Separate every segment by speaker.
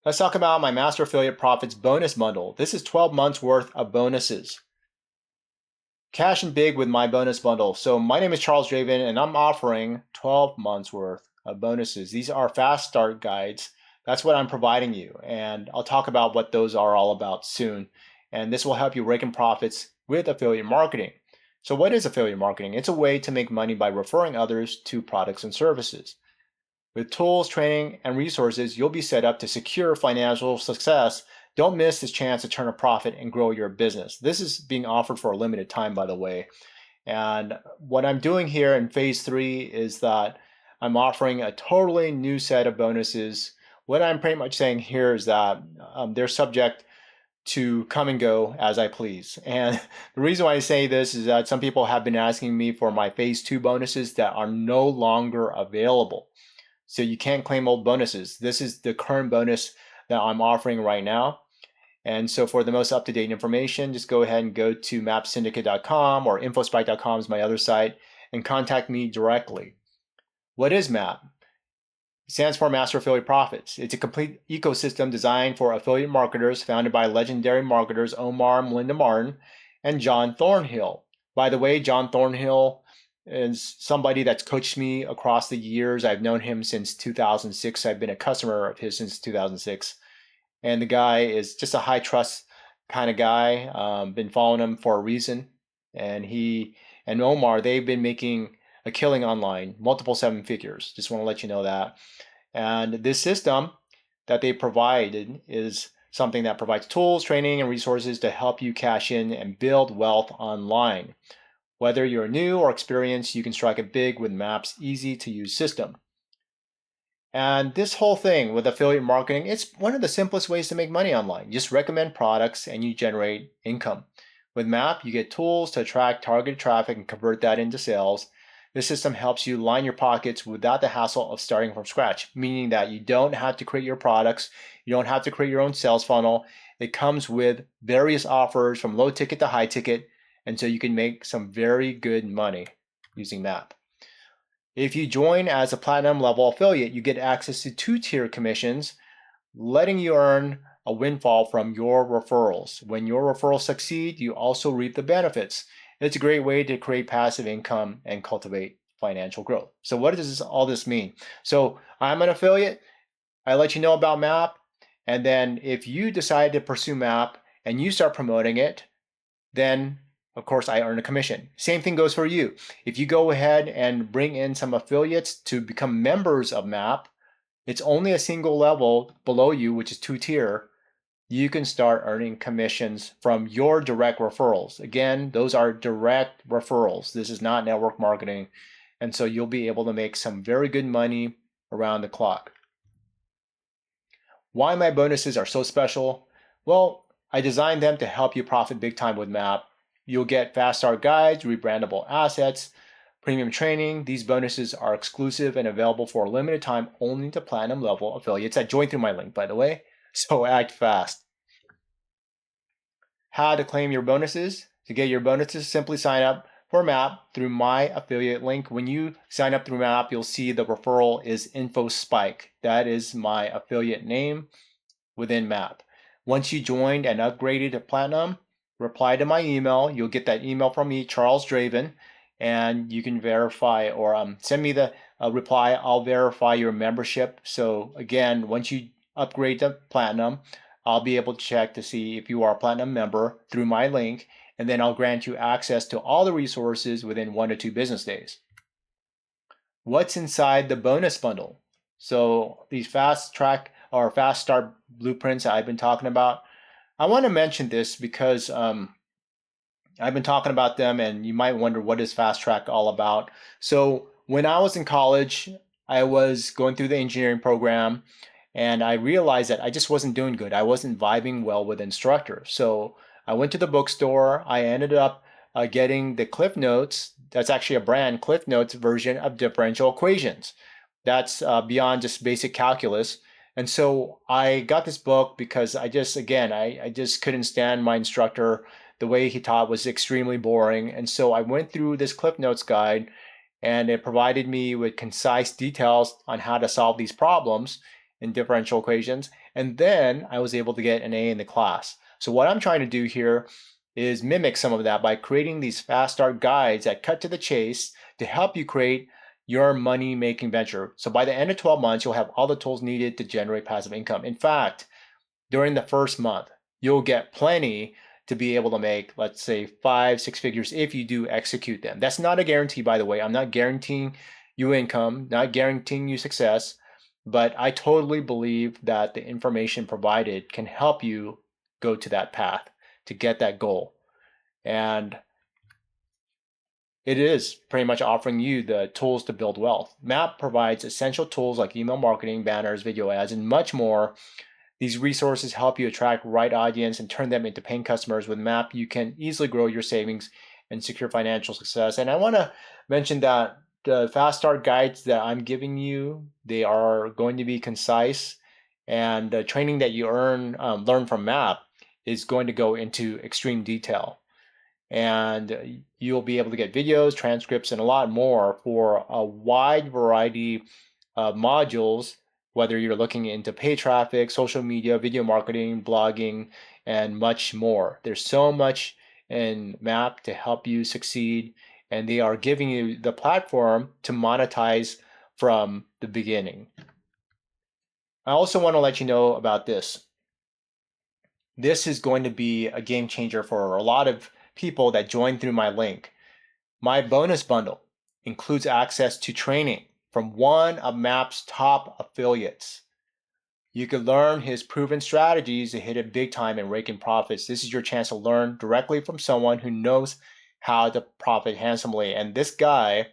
Speaker 1: Let's talk about my Master Affiliate Profits bonus bundle. This is 12 months worth of bonuses. Cash in big with my bonus bundle. So my name is Charles Draven and I'm offering 12 months worth of bonuses. These are fast start guides. That's what I'm providing you. And I'll talk about what those are all about soon. And this will help you rake in profits with affiliate marketing. So what is affiliate marketing? It's a way to make money by referring others to products and services. With tools, training, and resources, you'll be set up to secure financial success. Don't miss this chance to turn a profit and grow your business. This is being offered for a limited time, by the way. And what I'm doing here in phase 3 is that I'm offering a totally new set of bonuses. What I'm pretty much saying here is that they're subject to come and go as I please. And the reason why I say this is that some people have been asking me for my phase 2 bonuses that are no longer available. So you can't claim old bonuses. This is the current bonus that I'm offering right now. And so for the most up-to-date information, just go ahead and go to mapsyndicate.com, or infospike.com is my other site, and contact me directly. What is MAP? It stands for Master Affiliate Profits. It's a complete ecosystem designed for affiliate marketers, founded by legendary marketers Omar and Melinda Martin and John Thornhill. By the way, John Thornhill is somebody that's coached me across the years. I've known him since 2006. I've been a customer of his since 2006. And the guy is just a high trust kind of guy. Been following him for a reason. And he and Omar, they've been making a killing online, multiple 7 figures. Just want to let you know that. And this system that they provided is something that provides tools, training, and resources to help you cash in and build wealth online. Whether you're new or experienced, you can strike it big with MAP's easy-to-use system. And this whole thing with affiliate marketing, it's one of the simplest ways to make money online. You just recommend products and you generate income. With MAP, you get tools to attract targeted traffic and convert that into sales. This system helps you line your pockets without the hassle of starting from scratch, meaning that you don't have to create your products, you don't have to create your own sales funnel. It comes with various offers from low ticket to high ticket, and so you can make some very good money using MAP. If you join as a platinum level affiliate, you get access to 2-tier commissions, letting you earn a windfall from your referrals. When your referrals succeed, you also reap the benefits. It's a great way to create passive income and cultivate financial growth. So what does all this mean? So I'm an affiliate. I let you know about MAP. And then if you decide to pursue MAP and you start promoting it, then of course I earn a commission. Same thing goes for you. If you go ahead and bring in some affiliates to become members of MAP, it's only a single level below you, which is 2-tier. You can start earning commissions from your direct referrals. Again, those are direct referrals. This is not network marketing. And so you'll be able to make some very good money around the clock. Why my bonuses are so special? Well, I designed them to help you profit big time with MAP. You'll get fast start guides, rebrandable assets, premium training. These bonuses are exclusive and available for a limited time only to platinum level affiliates that join through my link, by the way. So act fast. How to claim your bonuses? To get your bonuses, simply sign up for MAP through my affiliate link. When you sign up through MAP, you'll see the referral is InfoSpike. That is my affiliate name within MAP. Once you joined and upgraded to platinum, reply to my email. You'll get that email from me, Charles Draven, and you can verify or send me the reply. I'll verify your membership. So again, once you upgrade to platinum, I'll be able to check to see if you are a platinum member through my link, and then I'll grant you access to all the resources within 1 to 2 business days. What's inside the bonus bundle? So these fast track or fast start blueprints I've been talking about, I want to mention this because I've been talking about them and you might wonder what is Fast Track all about. So when I was in college, I was going through the engineering program and I realized that I just wasn't doing good. I wasn't vibing well with instructors. So I went to the bookstore. I ended up getting the Cliff Notes. That's actually a brand, Cliff Notes version of differential equations. That's beyond just basic calculus. And so I got this book because I just couldn't stand my instructor. The way he taught was extremely boring. And so I went through this Cliff Notes guide and it provided me with concise details on how to solve these problems. in differential equations. And then I was able to get an A in the class. So what I'm trying to do here is mimic some of that by creating these fast start guides that cut to the chase to help you create your money making venture. So by the end of 12 months, you'll have all the tools needed to generate passive income. In fact, during the first month, you'll get plenty to be able to make, let's say, 5-6 figures if you do execute them. That's not a guarantee, by the way. I'm not guaranteeing you income, not guaranteeing you success, but I totally believe that the information provided can help you go to that path to get that goal. And it is pretty much offering you the tools to build wealth. MAP provides essential tools like email marketing, banners, video ads, and much more. These resources help you attract right audience and turn them into paying customers. With MAP, you can easily grow your savings and secure financial success. And I want to mention that the fast start guides that I'm giving you, they are going to be concise, and the training that you learn from MAP is going to go into extreme detail. And you'll be able to get videos, transcripts, and a lot more for a wide variety of modules, whether you're looking into paid traffic, social media, video marketing, blogging, and much more. There's so much in MAP to help you succeed, and they are giving you the platform to monetize from the beginning. I also want to let you know about this. This is going to be a game changer for a lot of people that join through my link. My bonus bundle includes access to training from one of MAP's top affiliates. You can learn his proven strategies to hit it big time and rake in profits. This is your chance to learn directly from someone who knows how to profit handsomely. And this guy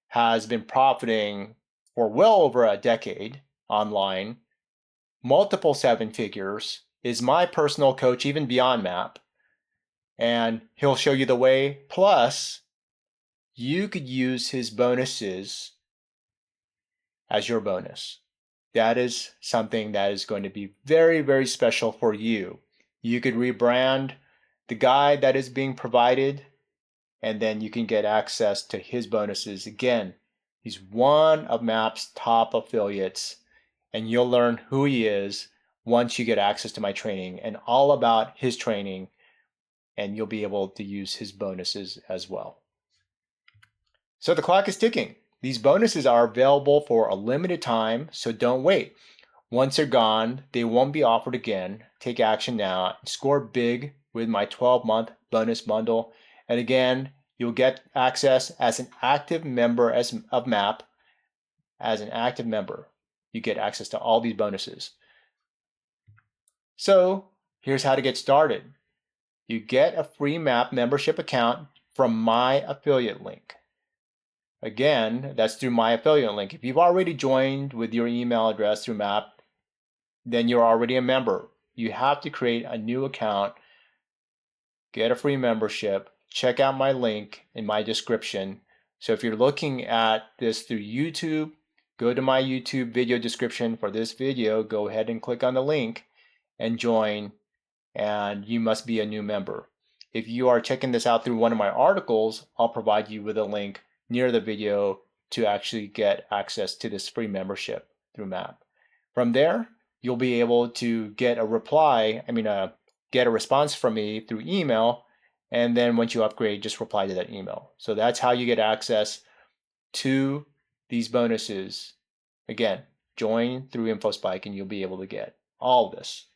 Speaker 1: has been profiting for well over a decade online, multiple 7 figures, is my personal coach even beyond MAP. And he'll show you the way. Plus, you could use his bonuses as your bonus. That is something that is going to be very, very special for you. You could rebrand the guide that is being provided, and then you can get access to his bonuses. Again, he's one of MAP's top affiliates, and you'll learn who he is once you get access to my training and all about his training, and you'll be able to use his bonuses as well. So the clock is ticking. These bonuses are available for a limited time, so don't wait. Once they're gone, they won't be offered again. Take action now. Score big with my 12-month bonus bundle. And again, you'll get access as an active member of MAP. As an active member, you get access to all these bonuses. So here's how to get started. You get a free MAP membership account from my affiliate link. Again, that's through my affiliate link. If you've already joined with your email address through MAP, then you're already a member. You have to create a new account, get a free membership, check out my link in my description. So if you're looking at this through YouTube, go to my YouTube video description for this video, go ahead and click on the link and join, and you must be a new member. If you are checking this out through one of my articles, I'll provide you with a link near the video to actually get access to this free membership through MAP. From there, you'll be able to get a get a response from me through email, and then once you upgrade, just reply to that email. So that's how you get access to these bonuses. Again, join through InfoSpike and you'll be able to get all of this.